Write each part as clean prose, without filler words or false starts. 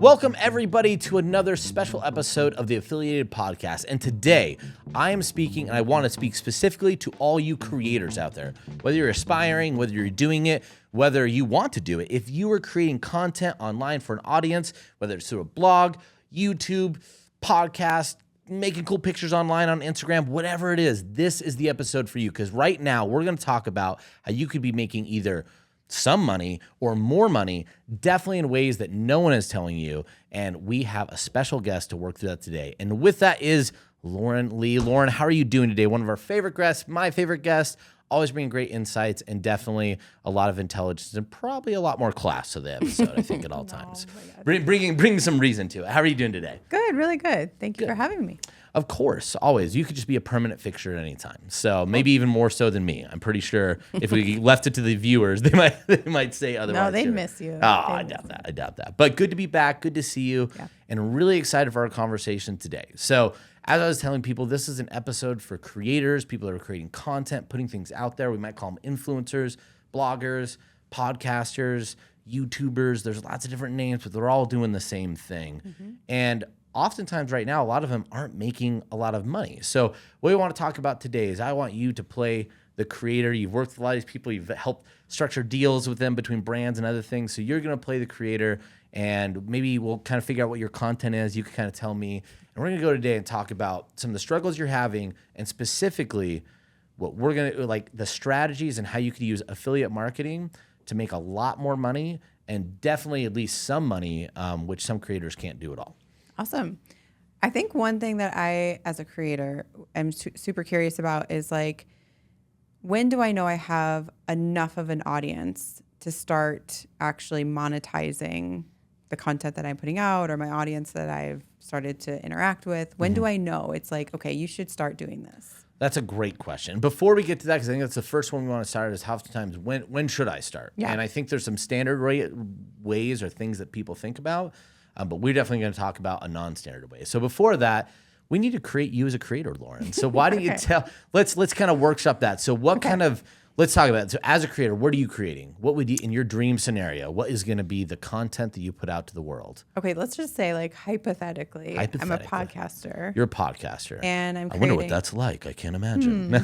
Welcome, everybody, to another special episode of the Affiliated Podcast. And today, I am speaking, and I want to speak specifically to all you creators out there. Whether you're aspiring, whether you're doing it, whether you want to do it. If you are creating content online for an audience, whether it's through a blog, YouTube, podcast, making cool pictures online on Instagram, whatever it is, this is the episode for you. Because right now, we're going to talk about how you could be making either some money or more money, definitely in ways that no one is telling you. And we have a special guest to work through that today. And with that is Lauren Lee. Lauren, how are you doing today? One of our favorite guests, my favorite guest, always bringing great insights and definitely a lot of intelligence and probably a lot more class to the episode, I think, at all times. Bringing some reason to it. How are you doing today? Good, really good. Thank you for having me. Of course, always. You could just be a permanent fixture at any time. So maybe even more so than me. I'm pretty sure if we left it to the viewers, they might say otherwise. No, they'd miss you. I doubt that. But good to be back. Good to see you. Yeah. And really excited for our conversation today. So as I was telling people, this is an episode for creators, people that are creating content, putting things out there. We might call them influencers, bloggers, podcasters, YouTubers. There's lots of different names, but they're all doing the same thing. Mm-hmm. And oftentimes right now, a lot of them aren't making a lot of money. So what we want to talk about today is I want you to play the creator. You've worked with a lot of these people. You've helped structure deals with them between brands and other things. So you're going to play the creator, and maybe we'll kind of figure out what your content is. You can kind of tell me. And we're going to go today and talk about some of the struggles you're having and specifically what we're going to, like the strategies and how you could use affiliate marketing to make a lot more money and definitely at least some money, which some creators can't do at all. Awesome. I think one thing that I, as a creator, am super curious about is like, when do I know I have enough of an audience to start actually monetizing the content that I'm putting out or my audience that I've started to interact with? When do I know it's like, okay, you should start doing this? That's a great question. Before we get to that, because I think that's the first one we want to start, is how times when should I start? Yeah. And I think there's some standard ways or things that people think about, but we're definitely going to talk about a non-standard way. So before that, we need to create you as a creator, Lauren. So why don't you tell? Let's kind of workshop that. So what kind of? Let's talk about it. So as a creator, what are you creating? What would you, in your dream scenario, what is going to be the content that you put out to the world? Okay, let's just say like hypothetically. I'm a podcaster. You're a podcaster. And I wonder what that's like. I can't imagine.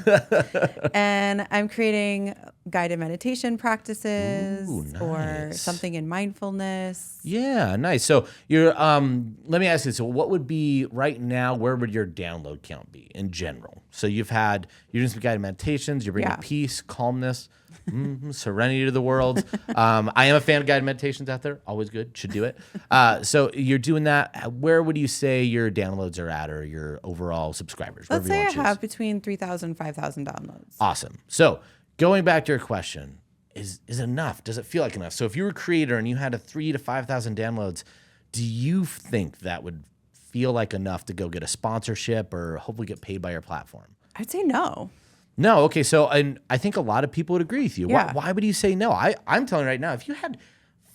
And I'm creating guided meditation practices. Ooh, nice. Or something in mindfulness. Yeah, nice. So you're let me ask you, so what would be right now, where would your download count be in general? So you're doing some guided meditations, you're bringing peace, calmness, serenity to the world. I am a fan of guided meditations out there. Always good. Should do it. So you're doing that. Where would you say your downloads are at, or your overall subscribers? Let's say I have between 3,000 and 5,000 downloads. Awesome. So going back to your question, is enough? Does it feel like enough? So if you were a creator and you had 3,000 to 5,000 downloads, do you think that would feel like enough to go get a sponsorship or hopefully get paid by your platform? I'd say no. No. Okay. So, and I think a lot of people would agree with you. Yeah. Why would you say no? I'm telling you right now, if you had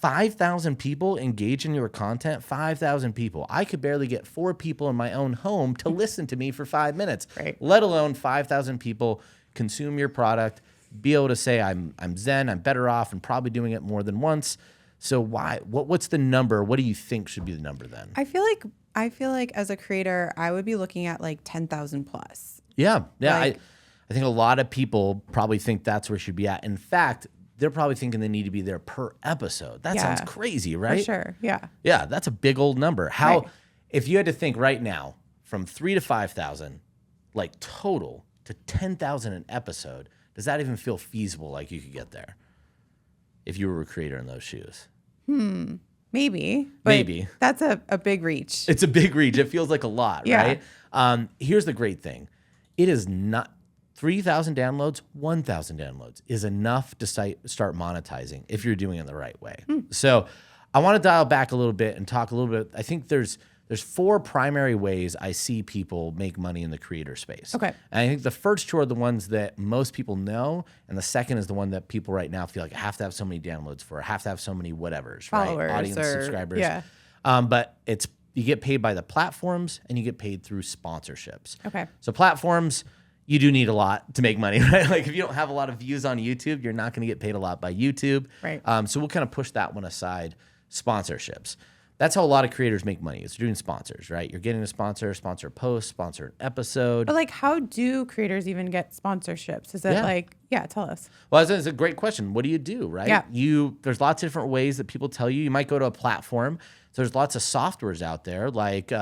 5,000 people engage in your content, 5,000 people, I could barely get 4 people in my own home to listen to me for 5 minutes, right? Let alone 5,000 people consume your product, be able to say, I'm Zen, I'm better off, and probably doing it more than once. So why? What's the number? What do you think should be the number then? I feel like as a creator, I would be looking at like 10,000 plus. Yeah. Like, I think a lot of people probably think that's where it should be at. In fact, they're probably thinking they need to be there per episode. That sounds crazy, right? For sure. Yeah. Yeah, that's a big old number. If you had to think right now from 3,000 to 5,000, like total to 10,000 an episode, does that even feel feasible? Like you could get there if you were a creator in those shoes? Maybe. That's a big reach. It's a big reach. It feels like a lot, right? Here's the great thing. It is not 3,000 downloads, 1,000 downloads is enough to start monetizing if you're doing it the right way. So I want to dial back a little bit and talk a little bit. I think there's 4 primary ways I see people make money in the creator space. Okay. And I think the first 2 are the ones that most people know, and the second is the one that people right now feel like I have to have so many downloads for, I have to have so many whatevers, followers, right? Audience, subscribers. Yeah. But you get paid by the platforms and you get paid through sponsorships. Okay. So platforms, you do need a lot to make money, right? Like if you don't have a lot of views on YouTube, you're not going to get paid a lot by YouTube. Right. So we'll kind of push that one aside, sponsorships. That's how a lot of creators make money. It's doing sponsors, right? You're getting a sponsor a post, sponsor an episode. But like, how do creators even get sponsorships? Is it like, tell us. Well, it's a great question. What do you do, right? Yeah. There's lots of different ways that people tell you. You might go to a platform. So there's lots of softwares out there like,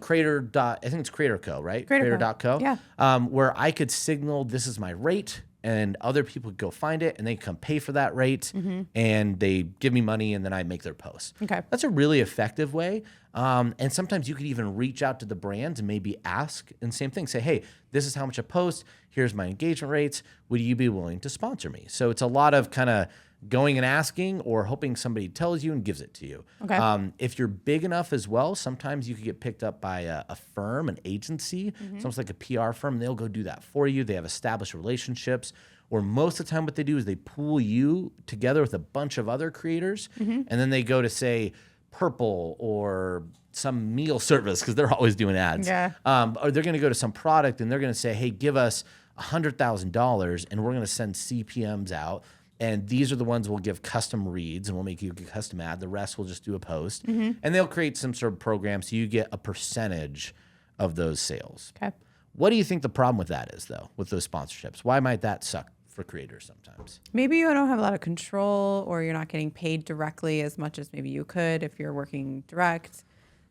Creator. I think it's Creator Co, right? Creator.co. Yeah. Where I could signal this is my rate, and other people could go find it and they come pay for that rate, and they give me money, and then I make their post. Okay. That's a really effective way. And sometimes you could even reach out to the brands and maybe ask, and same thing, say, hey, this is how much I post. Here's my engagement rates. Would you be willing to sponsor me? So it's a lot of kind of going and asking, or hoping somebody tells you and gives it to you. Okay. If you're big enough as well, sometimes you could get picked up by a firm, an agency, almost like a PR firm. They'll go do that for you. They have established relationships. Or most of the time what they do is they pool you together with a bunch of other creators, and then they go to, say, Purple or some meal service, because they're always doing ads. Yeah. Or they're going to go to some product and they're going to say, hey, give us $100,000 and we're going to send CPMs out. And these are the ones we'll give custom reads, and we'll make you a custom ad. The rest we'll just do a post. And they'll create some sort of program so you get a percentage of those sales. Okay. What do you think the problem with that is, though, with those sponsorships? Why might that suck for creators sometimes? Maybe you don't have a lot of control, or you're not getting paid directly as much as maybe you could if you're working direct.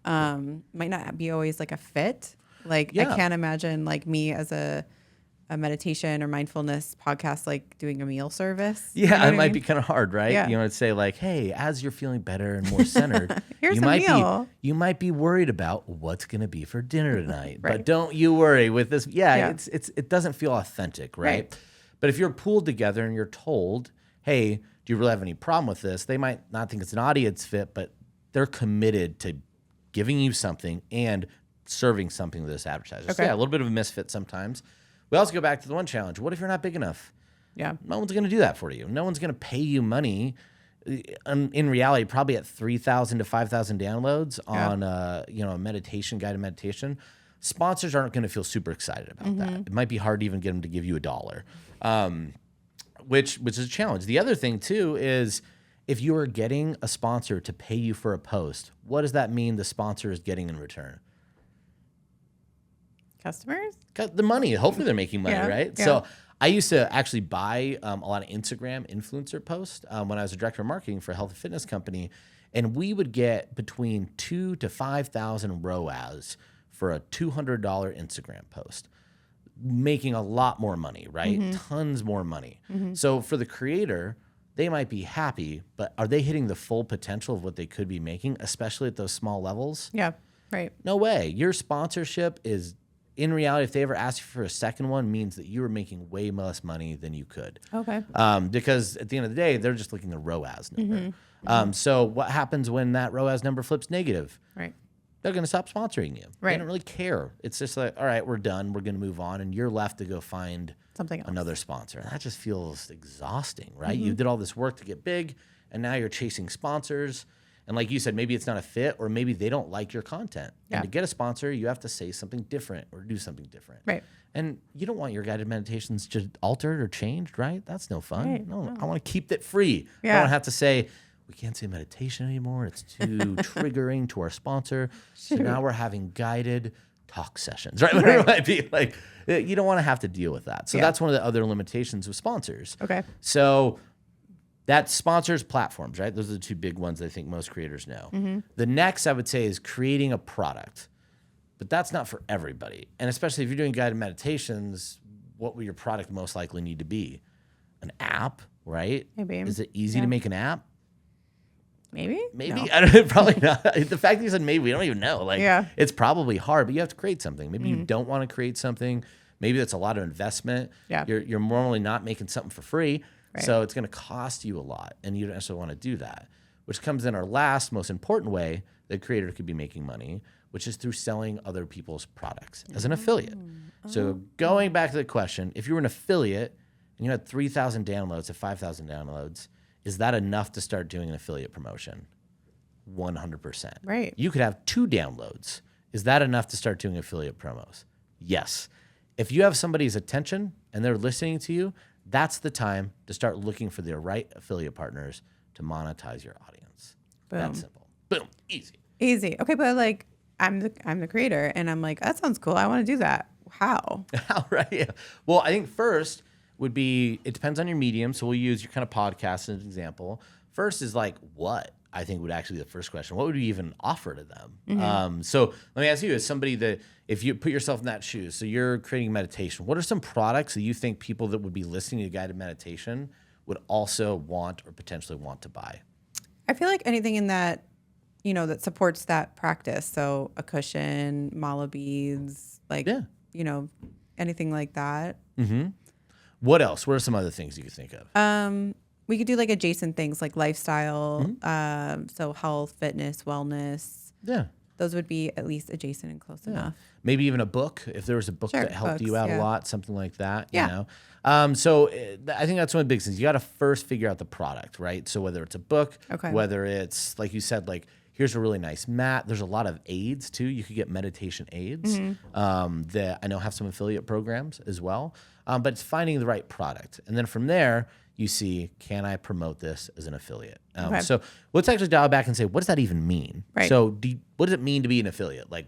Might not be always like a fit. Like, I can't imagine like me as a meditation or mindfulness podcast, like doing a meal service. Yeah, it might be kind of hard, right? Yeah. You know, it'd say like, hey, as you're feeling better and more centered, Here's you a might meal. you might be worried about what's going to be for dinner tonight. Right. But don't you worry with this. Yeah. It doesn't feel authentic, right? But if you're pooled together and you're told, hey, do you really have any problem with this? They might not think it's an audience fit, but they're committed to giving you something and serving something to this advertiser. Okay. So yeah, a little bit of a misfit sometimes. We also go back to the one challenge. What if you're not big enough? Yeah. No one's going to do that for you. No one's going to pay you money. In reality, probably at 3,000 to 5,000 downloads on a meditation, guided meditation, sponsors aren't going to feel super excited about that. It might be hard to even get them to give you $1, which is a challenge. The other thing too is if you are getting a sponsor to pay you for a post, what does that mean the sponsor is getting in return? Customers? Got the money. Hopefully they're making money, right? Yeah. So I used to actually buy a lot of Instagram influencer posts when I was a director of marketing for a health and fitness company, and we would get between 2,000 to 5,000 ROAS for a $200 Instagram post, making a lot more money, right? Tons more money. So for the creator, they might be happy, but are they hitting the full potential of what they could be making, especially at those small levels? Yeah. Right. No way. Your sponsorship is, in reality, if they ever ask you for a second one, means that you were making way less money than you could. Okay. Because at the end of the day, they're just looking at the ROAS number. So what happens when that ROAS number flips negative? Right. They're going to stop sponsoring you. Right. They don't really care. It's just like, all right, we're done. We're going to move on. And you're left to go find Something else. another sponsor. And that just feels exhausting, right? You did all this work to get big, and now you're chasing sponsors. And like you said, maybe it's not a fit, or maybe they don't like your content. Yeah. And to get a sponsor, you have to say something different or do something different. Right. And you don't want your guided meditations just altered or changed, right? That's no fun. Right. No, I want to keep it free. Yeah. I don't have to say, we can't say meditation anymore. It's too triggering to our sponsor. So now we're having guided talk sessions, right? Whatever it might be. Like, you don't want to have to deal with that. So that's one of the other limitations with sponsors. Okay. So that sponsors platforms, right? Those are the two big ones that I think most creators know. The next I would say is creating a product, but that's not for everybody. And especially if you're doing guided meditations, what will your product most likely need to be? An app, right? Maybe. Is it easy to make an app? Maybe? Maybe. No. I don't know, probably not. The fact that you said maybe, we don't even know. Like, Yeah. it's probably hard, but you have to create something. Maybe you don't want to create something. Maybe that's a lot of investment. Yeah. You're normally not making something for free. Right. So it's going to cost you a lot, and you don't necessarily want to do that, which comes in our last most important way that a creator could be making money, which is through selling other people's products as an affiliate. So going back to the question, if you were an affiliate and you had 3,000 downloads to 5,000 downloads, is that enough to start doing an affiliate promotion? 100%. Right. You could have 2 downloads. Is that enough to start doing affiliate promos? Yes. If you have somebody's attention and they're listening to you, that's the time to start looking for the right affiliate partners to monetize your audience. Boom. That's simple. Boom, easy. Easy. Okay, but like I'm the creator, and I'm like, that sounds cool. I want to do that. How? Right. Yeah. Well, I think first would be, it depends on your medium. So we'll use your kind of podcast as an example. First is like, what I think would actually be the first question. What would we even offer to them? So let me ask you, as somebody that, if you put yourself in that shoes, so you're creating meditation, what are some products that you think people that would be listening to guided meditation would also want or potentially want to buy? I feel like anything in that, that supports that practice. So a cushion, mala beads, like, anything like that. What else? What are some other things you could think of? We could do like adjacent things like lifestyle, so health, fitness, wellness. Yeah. Those would be at least adjacent and close enough. Maybe even a book, if there was a book Sure, that helped books, you out a yeah. lot, something like that. Yeah. So I think that's one of the big things. You got to first figure out the product, right? So whether it's a book, Okay. whether it's, like you said, like, here's a really nice mat. There's a lot of aids too. You could get meditation aids that I know have some affiliate programs as well. But it's finding the right product. And then from there, you see, can I promote this as an affiliate? Okay. So let's actually dial back and say, what does that even mean? Right. So what does it mean to be an affiliate? Like,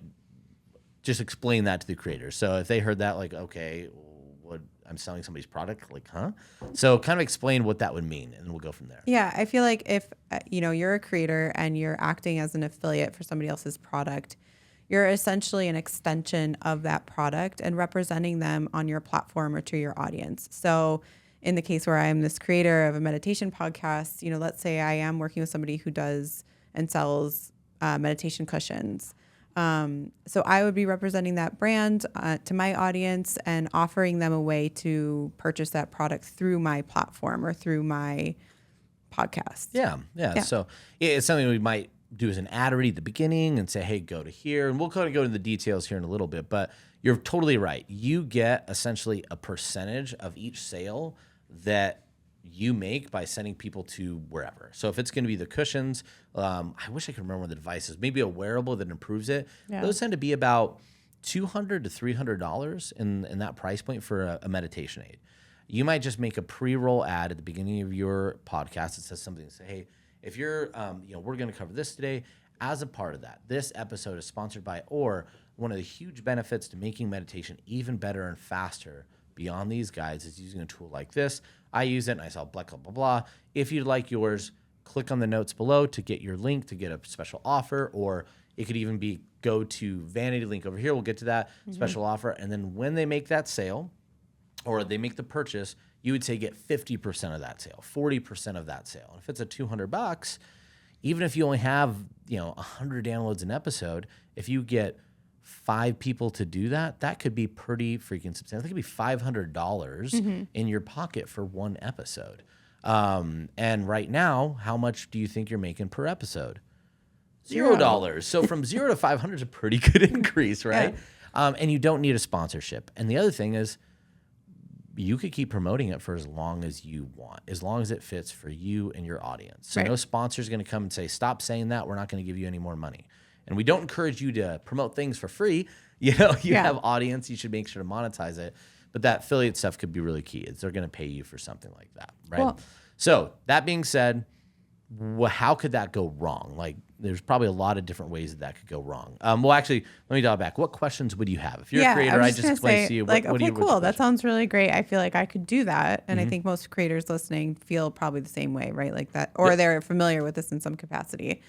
just explain that to the creators. So if they heard that, like, okay, what, I'm selling somebody's product, like, huh? So kind of explain what that would mean, and we'll go from there. Yeah, I feel like if you're a creator and you're acting as an affiliate for somebody else's product, you're essentially an extension of that product and representing them on your platform or to your audience. So in the case where I am this creator of a meditation podcast, let's say I am working with somebody who does and sells meditation cushions. So I would be representing that brand to my audience and offering them a way to purchase that product through my platform or through my podcast. Yeah. So it's something we might do as an ad read at the beginning and say, hey, go to here. And we'll kind of go into the details here in a little bit. But you're totally right. You get essentially a percentage of each sale that you make by sending people to wherever. So if it's going to be the cushions, I wish I could remember the devices, maybe a wearable that improves it. Yeah. Those tend to be about $200 to $300 in that price point for a meditation aid. You might just make a pre-roll ad at the beginning of your podcast that says something, say, hey, if you're, we're going to cover this today. As a part of that, this episode is sponsored by, or one of the huge benefits to making meditation even better and faster beyond these guides is using a tool like this. I use it and I sell blah, blah, blah, blah. If you'd like yours, click on the notes below to get your link to get a special offer, or it could even be go to vanity link over here. We'll get to that special offer. And then when they make that sale or they make the purchase, you would say get 50% of that sale, 40% of that sale. And if it's a $200, even if you only have, 100 downloads an episode, if you get 5 people to do that, that could be pretty freaking substantial. That could be $500 in your pocket for one episode. And right now, how much do you think you're making per episode? $0. So from 0 to 500 is a pretty good increase, right? Yeah. And you don't need a sponsorship. And the other thing is, you could keep promoting it for as long as you want, as long as it fits for you and your audience. So no sponsor's going to come and say, stop saying that. We're not going to give you any more money. And we don't encourage you to promote things for free. You have audience. You should make sure to monetize it. But that affiliate stuff could be really key. They're going to pay you for something like that, right? Well, so that being said, how could that go wrong? Like, there's probably a lot of different ways that could go wrong. Well, actually, let me dial back. What questions would you have? If you're a creator, I just explained to you. Like, what okay, cool. That sounds really great. I feel like I could do that. And I think most creators listening feel probably the same way, right? Like that, or they're familiar with this in some capacity.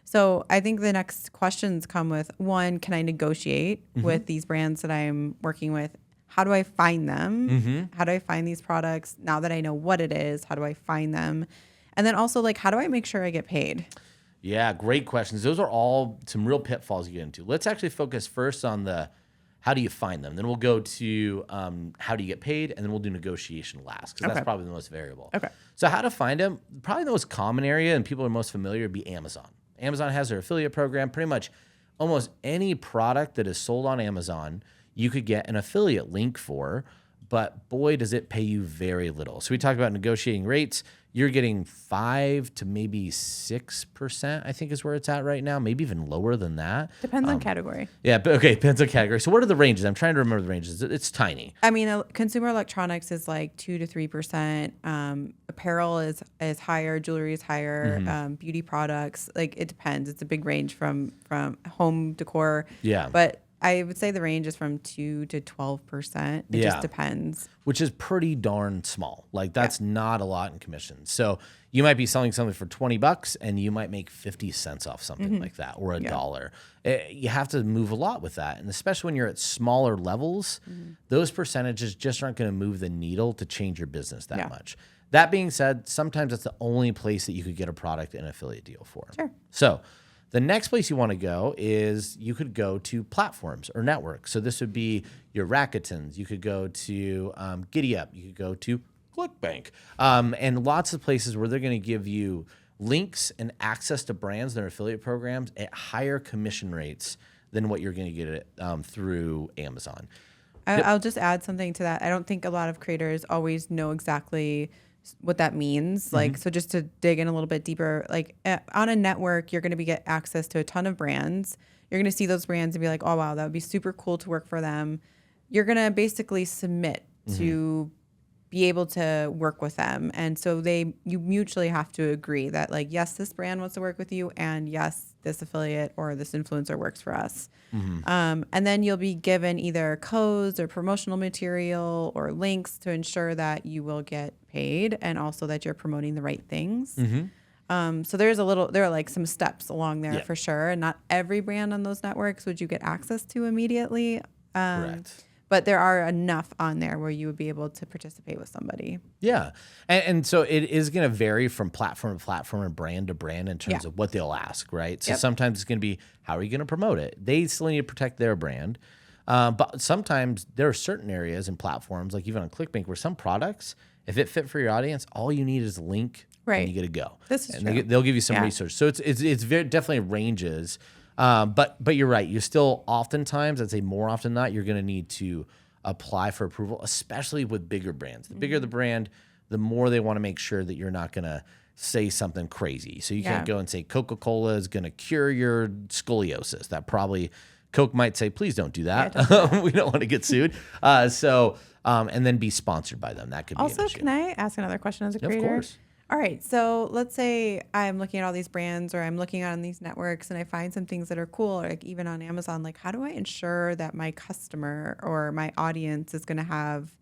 So I think the next questions come with, one, can I negotiate with these brands that I'm working with? How do I find them? How do I find these products? Now that I know what it is, how do I find them? And then also, like, how do I make sure I get paid? Yeah, great questions. Those are all some real pitfalls you get into. Let's actually focus first on the how do you find them. Then we'll go to how do you get paid, and then we'll do negotiation last, because that's probably the most variable. Okay. So how to find them, probably the most common area and people are most familiar would be Amazon. Amazon has their affiliate program. Pretty much almost any product that is sold on Amazon, you could get an affiliate link for, but boy, does it pay you very little. So we talked about negotiating rates. you're getting 5 to maybe 6%, I think is where it's at right now, maybe even lower than that. Depends on category. Yeah, but okay, depends on category. So what are the ranges? I'm trying to remember the ranges. It's tiny. I mean, consumer electronics is like 2 to 3%. Apparel is higher. Jewelry is higher. Beauty products, like it depends. It's a big range from home decor. Yeah. But I would say the range is from 2 to 12%. It just depends. Which is pretty darn small. Like that's not a lot in commissions. So you might be selling something for $20 and you might make 50 cents off something like that, or $1. You have to move a lot with that. And especially when you're at smaller levels, those percentages just aren't going to move the needle to change your business that much. That being said, sometimes that's the only place that you could get a product and affiliate deal for. Sure. So the next place you want to go is you could go to platforms or networks. So this would be your Racketons. You could go to GiddyUp. You could go to ClickBank. And lots of places where they're going to give you links and access to brands and their affiliate programs at higher commission rates than what you're going to get it through Amazon. I'll just add something to that. I don't think a lot of creators always know exactly what that means. Like, so just to dig in a little bit deeper, like on a network, you're going to get access to a ton of brands. You're going to see those brands and be like, oh, wow, that would be super cool to work for them. You're going to basically submit to be able to work with them. And so you mutually have to agree that like, yes, this brand wants to work with you. And yes, this affiliate or this influencer works for us. And then you'll be given either codes or promotional material or links to ensure that you will get paid and also that you're promoting the right things. So there are like some steps along there for sure. And not every brand on those networks would you get access to immediately. Correct. But there are enough on there where you would be able to participate with somebody. Yeah. And so it is going to vary from platform to platform and brand to brand in terms of what they'll ask, right? So sometimes it's going to be, how are you going to promote it? They still need to protect their brand. But sometimes there are certain areas and platforms, like even on ClickBank, where some products, if it fit for your audience, all you need is a link and you get to go. This is and true. They'll give you some research. So it's very definitely ranges. But you're right. You still oftentimes, I'd say more often than not, you're going to need to apply for approval, especially with bigger brands. The bigger the brand, the more they want to make sure that you're not going to say something crazy. So you can't go and say Coca-Cola is going to cure your scoliosis. That probably Coke might say, please don't do that. We don't want to get sued. And then be sponsored by them. That could be also, an issue. can I ask another question as a creator? Of course. All right. So let's say I'm looking at all these brands or I'm looking on these networks and I find some things that are cool, or like even on Amazon. Like, how do I ensure that my customer or my audience is going to have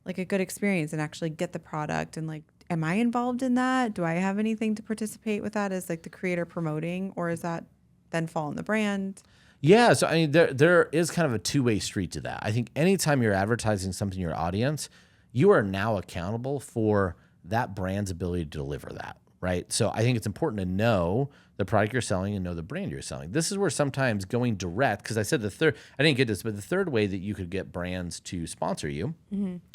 like a good experience and actually get the product? And like, am I involved in that? Do I have anything to participate with that as like the creator promoting, or is that then fall on the brand? Yeah, so I mean, there is kind of a two-way street to that. I think anytime you're advertising something to your audience, you are now accountable for that brand's ability to deliver that, right? So I think it's important to know the product you're selling and know the brand you're selling. This is where sometimes going direct, because I said I didn't get this, but the third way that you could get brands to sponsor you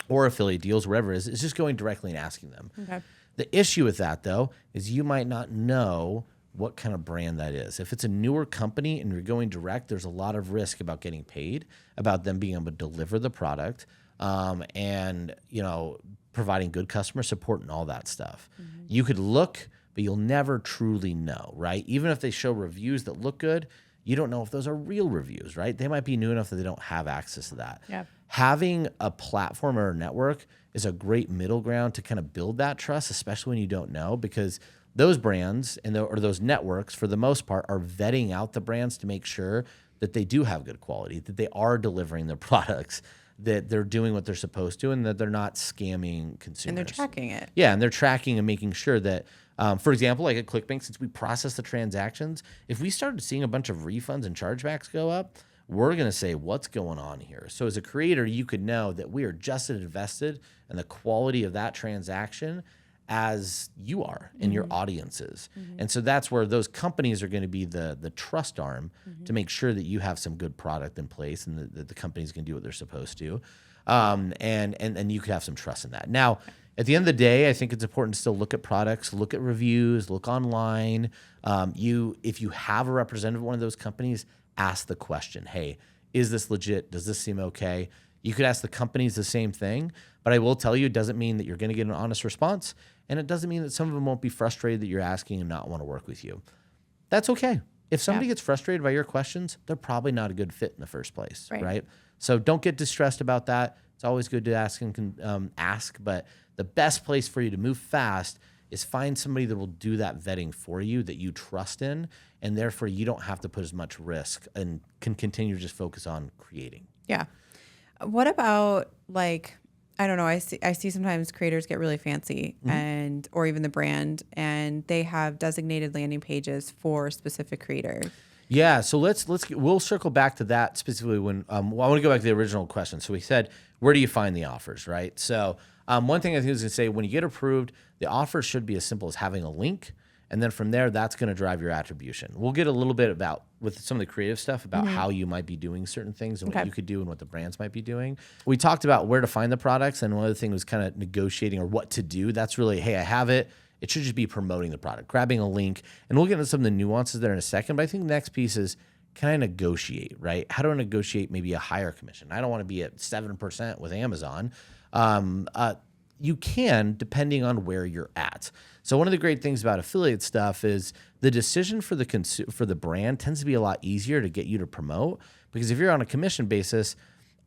or affiliate deals, wherever it is just going directly and asking them. Okay. The issue with that, though, is you might not know what kind of brand that is. If it's a newer company and you're going direct, there's a lot of risk about getting paid, about them being able to deliver the product, and providing good customer support and all that stuff. You could look, but you'll never truly know, right? Even if they show reviews that look good, you don't know if those are real reviews, right? They might be new enough that they don't have access to that. Yeah. Having a platform or a network is a great middle ground to kind of build that trust, especially when you don't know, because those brands or those networks, for the most part, are vetting out the brands to make sure that they do have good quality, that they are delivering their products, that they're doing what they're supposed to, and that they're not scamming consumers. And they're tracking it. Yeah, and they're tracking and making sure that, for example, like at ClickBank, since we process the transactions, if we started seeing a bunch of refunds and chargebacks go up, we're going to say, what's going on here? So as a creator, you could know that we are just as invested in the quality of that transaction as you are and your audiences. And so that's where those companies are going to be the trust arm to make sure that you have some good product in place and that the company's going to do what they're supposed to. And you could have some trust in that. Now, at the end of the day, I think it's important to still look at products, look at reviews, look online. If you have a representative of one of those companies, ask the question, hey, is this legit? Does this seem okay? You could ask the companies the same thing, but I will tell you, it doesn't mean that you're going to get an honest response. And it doesn't mean that some of them won't be frustrated that you're asking and not want to work with you. That's okay. If somebody gets frustrated by your questions, they're probably not a good fit in the first place, right? So don't get distressed about that. It's always good to ask, but the best place for you to move fast is find somebody that will do that vetting for you that you trust in, and therefore you don't have to put as much risk and can continue to just focus on creating. Yeah. What about like, I don't know, I see sometimes creators get really fancy or even the brand, and they have designated landing pages for specific creators. Yeah, so we'll circle back to that specifically when I want to go back to the original question. So we said, where do you find the offers, right? So one thing I think I was going to say, when you get approved, the offer should be as simple as having a link, and then from there, that's going to drive your attribution. We'll get a little bit with some of the creative stuff about how you might be doing certain things and what you could do and what the brands might be doing. We talked about where to find the products, and one of the things was kind of negotiating or what to do. That's really, hey, I have it. It should just be promoting the product, grabbing a link, and we'll get into some of the nuances there in a second. But I think the next piece is, can I negotiate, right? How do I negotiate maybe a higher commission? I don't want to be at 7% with Amazon. You can, depending on where you're at. So one of the great things about affiliate stuff is the decision for the brand tends to be a lot easier to get you to promote, because if you're on a commission basis,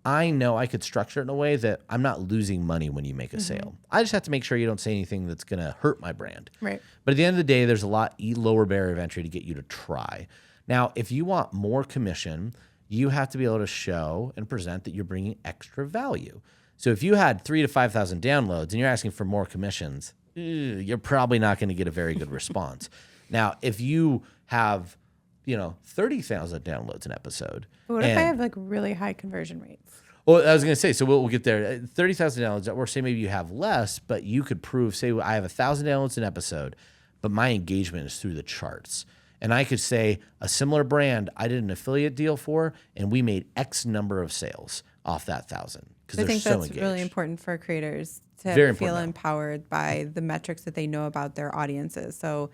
I know I could structure it in a way that I'm not losing money when you make a sale. I just have to make sure you don't say anything that's going to hurt my brand. Right. But at the end of the day, there's a lot lower barrier of entry to get you to try. Now, if you want more commission, you have to be able to show and present that you're bringing extra value. So if you had 3,000 to 5,000 downloads and you're asking for more commissions, you're probably not going to get a very good response. Now, if you have, 30,000 downloads an episode. But what if I have like really high conversion rates? Well, I was going to say, so we'll get there. 30,000 downloads, or say maybe you have less, but you could prove, say I have 1,000 downloads an episode, but my engagement is through the charts. And I could say a similar brand I did an affiliate deal for, and we made X number of sales off that 1,000. I think that's really important for creators to feel empowered by the metrics that they know about their audiences. So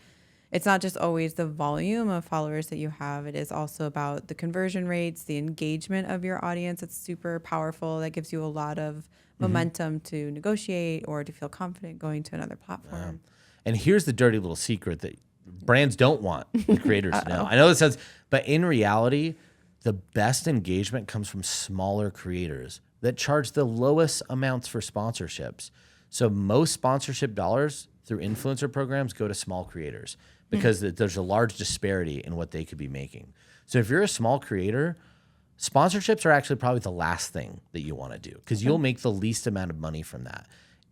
it's not just always the volume of followers that you have. It is also about the conversion rates, the engagement of your audience. It's super powerful. That gives you a lot of momentum to negotiate or to feel confident going to another platform. And here's the dirty little secret that brands don't want the creators to know. I know this sounds, but in reality, the best engagement comes from smaller creators that charge the lowest amounts for sponsorships. So most sponsorship dollars through influencer programs go to small creators because there's a large disparity in what they could be making. So if you're a small creator, sponsorships are actually probably the last thing that you want to do, because you'll make the least amount of money from that.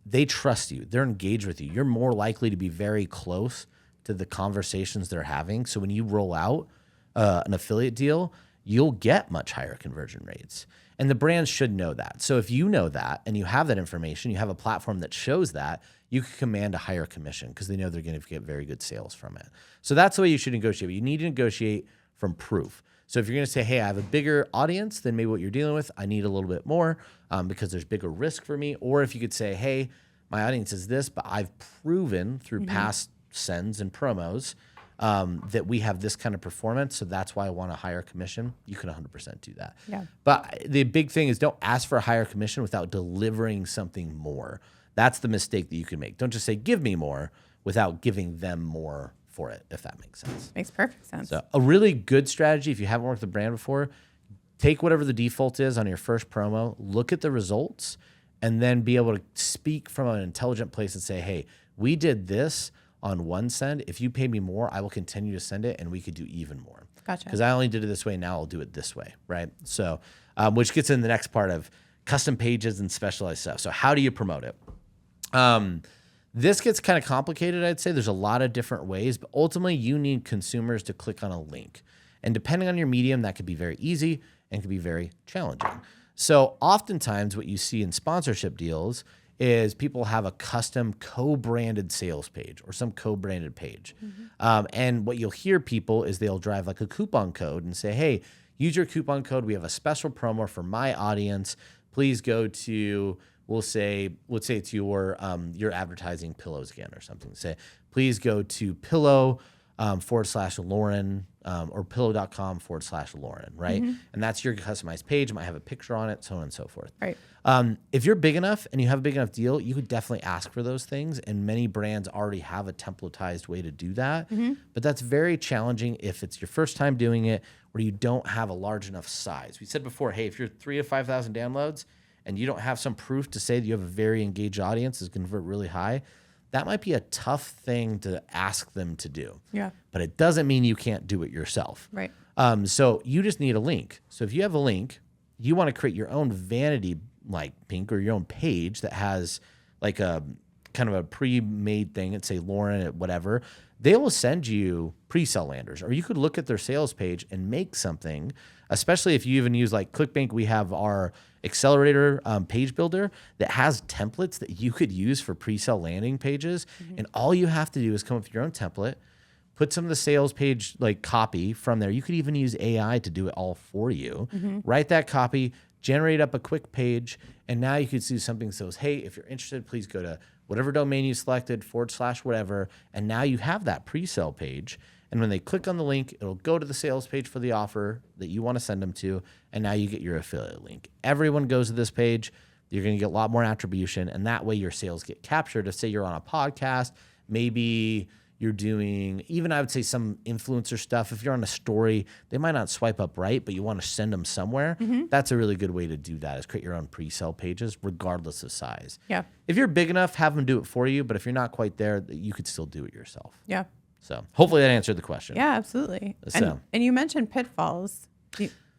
They trust you. They're engaged with you. You're more likely to be very close to the conversations they're having. So when you roll out an affiliate deal, you'll get much higher conversion rates. And the brands should know that. So if you know that and you have that information, you have a platform that shows that, you can command a higher commission because they know they're going to get very good sales from it. So that's the way you should negotiate. But you need to negotiate from proof. So if you're going to say, hey, I have a bigger audience than maybe what you're dealing with, I need a little bit more because there's bigger risk for me. Or if you could say, hey, my audience is this, but I've proven through past sends and promos that we have this kind of performance, so that's why I want a higher commission. You can 100% do that. Yeah. But the big thing is, don't ask for a higher commission without delivering something more. That's the mistake that you can make. Don't just say, give me more, without giving them more for it, if that makes sense. Makes perfect sense. So a really good strategy, if you haven't worked with a brand before, take whatever the default is on your first promo, look at the results, and then be able to speak from an intelligent place and say, hey, we did this on one send. If you pay me more, I will continue to send it, and we could do even more. Gotcha. Because I only did it this way, now I'll do it this way, right? So, which gets in the next part of custom pages and specialized stuff. So how do you promote it? This gets kind of complicated, I'd say. There's a lot of different ways, but ultimately you need consumers to click on a link. And depending on your medium, that could be very easy and could be very challenging. So oftentimes what you see in sponsorship deals is people have a custom co-branded sales page or some co-branded page. And what you'll hear people is they'll drive like a coupon code and say, hey, use your coupon code. We have a special promo for my audience. Please go to, let's say it's your advertising pillows again or something. Say, please go to pillow /Lauren or pillow.com/Lauren, right? And that's your customized page. It might have a picture on it, so on and so forth. Right. If you're big enough and you have a big enough deal, you could definitely ask for those things. And many brands already have a templatized way to do that. But that's very challenging if it's your first time doing it or you don't have a large enough size. We said before, hey, if you're 3,000 to 5,000 downloads and you don't have some proof to say that you have a very engaged audience is going to convert really high, that might be a tough thing to ask them to do. Yeah. But it doesn't mean you can't do it yourself. Right. So you just need a link. So if you have a link, you want to create your own vanity like pink or your own page that has like a kind of a pre-made thing and say Lauren at whatever. They will send you pre-sale landers, or you could look at their sales page and make something, especially if you even use like ClickBank. We have our accelerator page builder that has templates that you could use for pre-sale landing pages. And all you have to do is come up with your own template, put some of the sales page like copy from there. You could even use AI to do it all for you. Write that copy, generate up a quick page, and now you could do something that says, hey, if you're interested, please go to whatever domain you selected, / whatever, and now you have that pre-sale page. And when they click on the link, it'll go to the sales page for the offer that you want to send them to, and now you get your affiliate link. Everyone goes to this page. You're going to get a lot more attribution, and that way your sales get captured. If, say, you're on a podcast, maybe you're doing, even I would say some influencer stuff. If you're on a story, they might not swipe up right, but you want to send them somewhere. That's a really good way to do that, is create your own pre-sale pages, regardless of size. Yeah. If you're big enough, have them do it for you. But if you're not quite there, you could still do it yourself. Yeah. So hopefully that answered the question. Yeah, absolutely. So. And you mentioned pitfalls.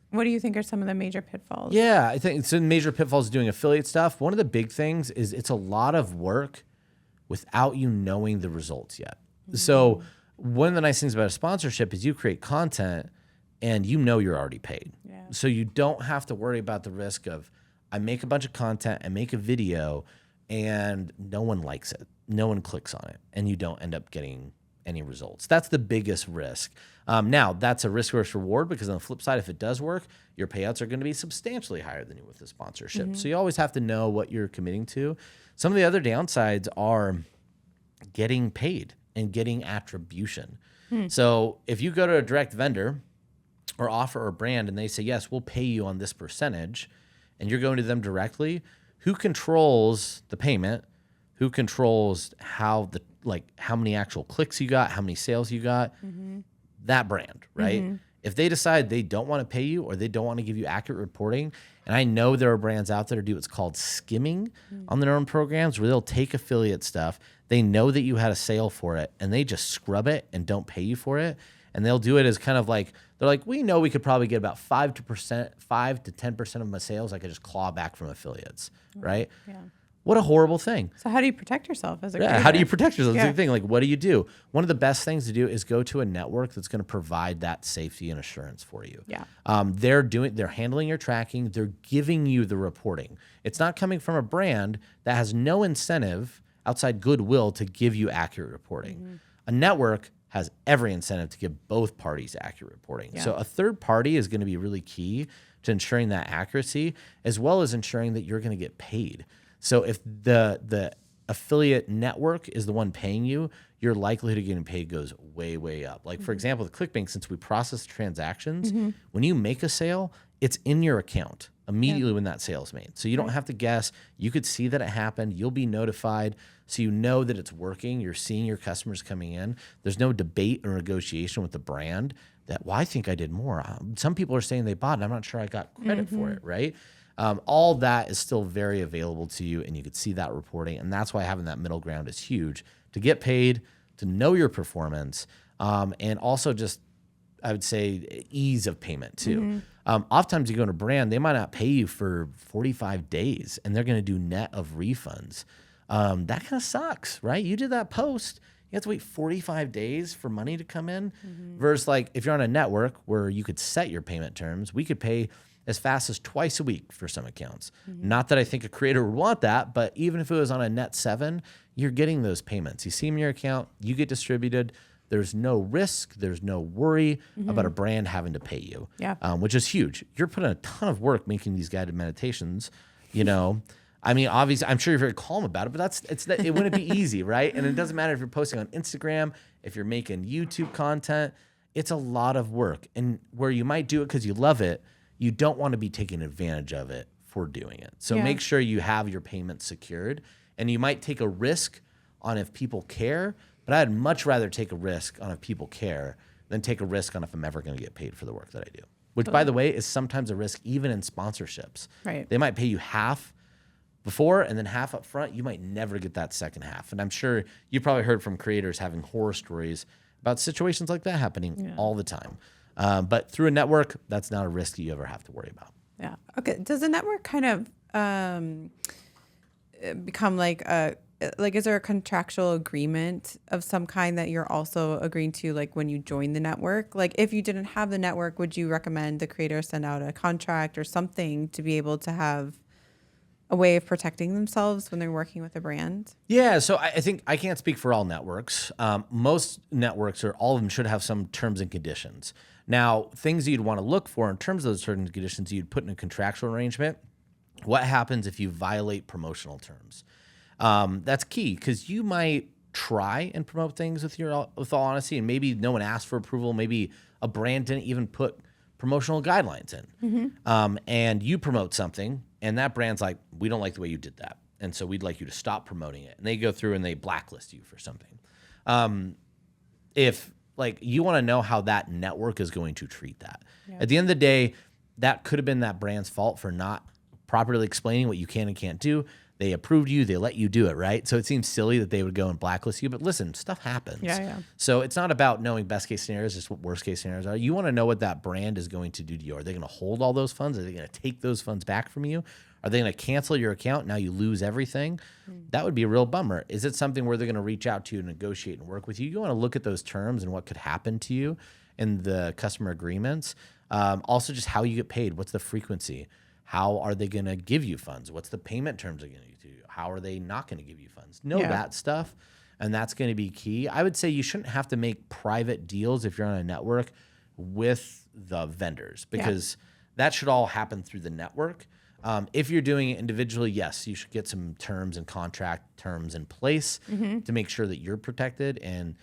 What do you think are some of the major pitfalls? Yeah, I think some major pitfalls doing affiliate stuff. One of the big things is it's a lot of work without you knowing the results yet. So one of the nice things about a sponsorship is you create content and you know you're already paid. Yeah. So you don't have to worry about the risk of, I make a bunch of content, I make a video, and no one likes it. No one clicks on it, and you don't end up getting any results. That's the biggest risk. Now, that's a risk versus reward, because on the flip side, if it does work, your payouts are going to be substantially higher than you with the sponsorship. So you always have to know what you're committing to. Some of the other downsides are getting paid and getting attribution. So if you go to a direct vendor or offer or brand and they say, yes, we'll pay you on this percentage, and you're going to them directly, who controls the payment? Who controls how many actual clicks you got, how many sales you got? That brand, right? If they decide they don't want to pay you or they don't want to give you accurate reporting, and I know there are brands out there who do what's called skimming on their own programs, where they'll take affiliate stuff, they know that you had a sale for it, and they just scrub it and don't pay you for it. And they'll do it as kind of like, they're like, we know we could probably get about 5 to 10% of my sales I could just claw back from affiliates, right? Yeah. What a horrible thing. So how do you protect yourself as a creator? How do you protect yourself? That's Yeah. the thing. Like, what do you do? One of the best things to do is go to a network that's going to provide that safety and assurance for you. Yeah. They're handling your tracking. They're giving you the reporting. It's not coming from a brand that has no incentive outside goodwill to give you accurate reporting. A network has every incentive to give both parties accurate reporting. Yeah. So a third party is going to be really key to ensuring that accuracy, as well as ensuring that you're going to get paid. So if the affiliate network is the one paying you, your likelihood of getting paid goes way, way up. Like, for example, with ClickBank, since we process transactions, when you make a sale, it's in your account immediately when that sale is made. So you don't have to guess. You could see that it happened. You'll be notified. So you know that it's working. You're seeing your customers coming in. There's no debate or negotiation with the brand that, well, I think I did more. Some people are saying they bought it. I'm not sure I got credit for it, right? All that is still very available to you, and you could see that reporting. And that's why having that middle ground is huge, to get paid, to know your performance, and also just, I would say, ease of payment too. Oftentimes you go to a brand, they might not pay you for 45 days, and they're going to do net of refunds. That kind of sucks, right? You did that post, you have to wait 45 days for money to come in, versus like if you're on a network where you could set your payment terms, we could pay as fast as twice a week for some accounts. Not that I think a creator would want that, but even if it was on a net 7, you're getting those payments. You see them in your account, you get distributed. There's no risk. There's no worry about a brand having to pay you, which is huge. You're putting a ton of work making these guided meditations, you know. I mean, obviously, I'm sure you're very calm about it, but it wouldn't be easy, right? And it doesn't matter if you're posting on Instagram, if you're making YouTube content. it's a lot of work. And where you might do it because you love it, you don't want to be taking advantage of it for doing it. So make sure you have your payments secured, and you might take a risk on if people care, but I'd much rather take a risk on if people care than take a risk on if I'm ever going to get paid for the work that I do, which by the way is sometimes a risk even in sponsorships. Right. They might pay you half before and then half up front. You might never get that second half. And I'm sure you probably heard from creators having horror stories about situations like that happening all the time. But through a network, that's not a risk you ever have to worry about. Yeah. Okay. Does the network kind of become like is there a contractual agreement of some kind that you're also agreeing to, like when you join the network? Like if you didn't have the network, would you recommend the creator send out a contract or something to be able to have a way of protecting themselves when they're working with a brand? Yeah, so I think I can't speak for all networks. Most networks, or all of them, should have some terms and conditions. Now, things you'd want to look for in terms of those terms and conditions, you'd put in a contractual arrangement. What happens if you violate promotional terms? That's key, because you might try and promote things with all honesty, and maybe no one asked for approval. Maybe a brand didn't even put promotional guidelines in, and you promote something, and that brand's like, we don't like the way you did that, and so we'd like you to stop promoting it. And they go through and they blacklist you for something. If like you want to know how that network is going to treat that. At the end of the day, that could have been that brand's fault for not properly explaining what you can and can't do. They approved you, they let you do it, right? So it seems silly that they would go and blacklist you, but listen, stuff happens. Yeah. So it's not about knowing best case scenarios, just what worst case scenarios are. You want to know what that brand is going to do to you. Are they going to hold all those funds? Are they going to take those funds back from you? Are they going to cancel your account? Now you lose everything. That would be a real bummer. Is it something where they're going to reach out to you and negotiate and work with you? You want to look at those terms and what could happen to you in the customer agreements. Also just how you get paid. What's the frequency? How are they going to give you funds? What's the payment terms they're going to do? How are they not going to give you funds? Know that stuff, and that's going to be key. I would say you shouldn't have to make private deals if you're on a network with the vendors, because that should all happen through the network. If you're doing it individually, yes, you should get some terms and contract terms in place to make sure that you're protected. And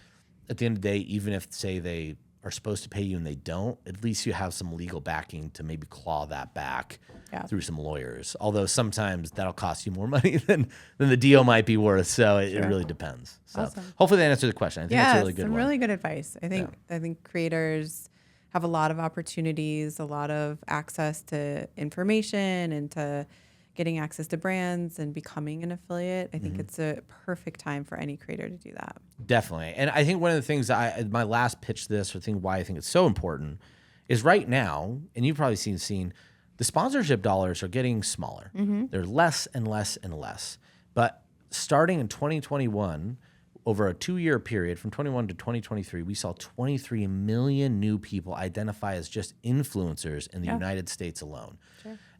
at the end of the day, even if, say, they are supposed to pay you and they don't, at least you have some legal backing to maybe claw that back through some lawyers. Although sometimes that'll cost you more money than the deal might be worth. So it really depends. So hopefully that answered the question. I think that's a really good one. Really good advice. I think creators have a lot of opportunities, a lot of access to information and to getting access to brands and becoming an affiliate. I think it's a perfect time for any creator to do that. Definitely. And I think one of the things my last pitch to this, or thing why I think it's so important, is right now, and you've probably seen the sponsorship dollars are getting smaller. They're less and less and less. But starting in 2021, over a 2-year period from 21 to 2023, we saw 23 million new people identify as just influencers in the United States alone.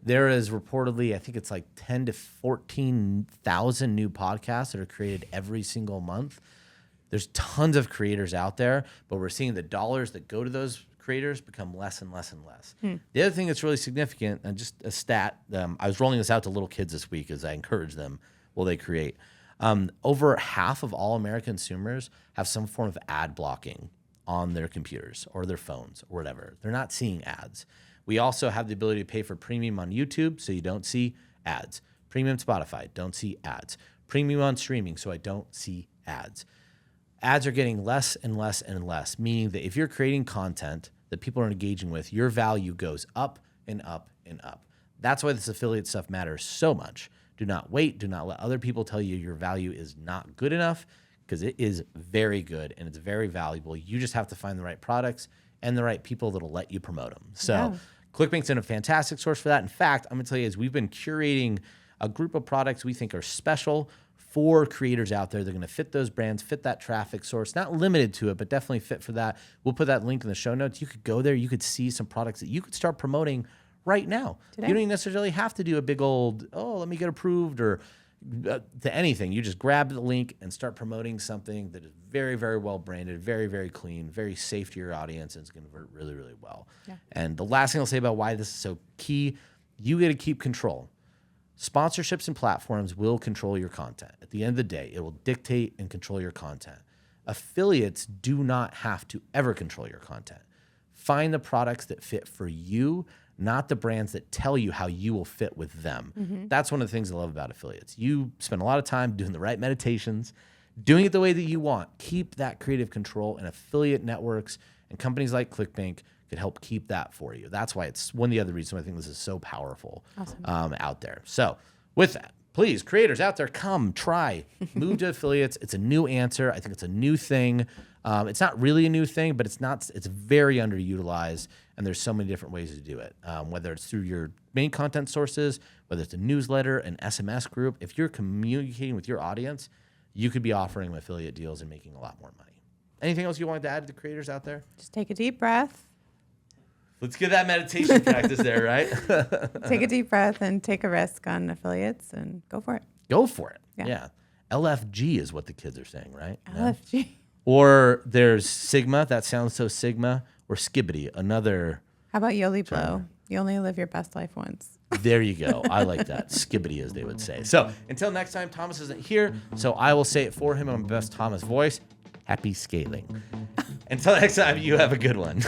There is reportedly, I think it's like 10 to 14,000 new podcasts that are created every single month. There's tons of creators out there, but we're seeing the dollars that go to those creators become less and less and less. The other thing that's really significant, and just a stat, I was rolling this out to little kids this week as I encourage them while they create. Over half of all American consumers have some form of ad blocking on their computers or their phones or whatever. They're not seeing ads. We also have the ability to pay for premium on YouTube, so you don't see ads. Premium Spotify, don't see ads. Premium on streaming, so I don't see ads. Ads are getting less and less and less, meaning that if you're creating content that people are engaging with, your value goes up and up and up. That's why this affiliate stuff matters so much. Do not wait. Do not let other people tell you your value is not good enough, because it is very good and it's very valuable. You just have to find the right products and the right people that'll let you promote them. So ClickBank's been a fantastic source for that. In fact, I'm going to tell you, as we've been curating a group of products we think are special for creators out there. They're going to fit those brands, fit that traffic source, not limited to it, but definitely fit for that. We'll put that link in the show notes. You could go there. You could see some products that you could start promoting right now. Today. You don't even necessarily have to do a big old, let me get approved or to anything. You just grab the link and start promoting something that is very, very well branded, very, very clean, very safe to your audience, and it's going to convert really, really well. Yeah. And the last thing I'll say about why this is so key, you got to keep control. Sponsorships and platforms will control your content. At the end of the day, it will dictate and control your content. Affiliates do not have to ever control your content. Find the products that fit for you, not the brands that tell you how you will fit with them. That's one of the things I love about affiliates. You spend a lot of time doing the right meditations, doing it the way that you want. Keep that creative control, and affiliate networks and companies like ClickBank could help keep that for you. That's why it's one of the other reasons I think this is so powerful out there. So with that, please, creators out there, come try, move to affiliates. It's a new answer. I think it's a new thing. It's not really a new thing, but it's very underutilized, and there's so many different ways to do it. Whether it's through your main content sources, whether it's a newsletter, an SMS group, if you're communicating with your audience, you could be offering them affiliate deals and making a lot more money. Anything else you wanted to add to the creators out there? Just take a deep breath. Let's get that meditation practice there, right? Take a deep breath and take a risk on affiliates and go for it. Go for it. Yeah. LFG is what the kids are saying, right? LFG. Yeah. Or there's Sigma. That sounds so Sigma. Or Skibbity, another. How about Yoli Blow? You only live your best life once. There you go. I like that. Skibbity, as they would say. So until next time, Thomas isn't here, so I will say it for him in my best Thomas voice. Happy scaling. Until next time, you have a good one.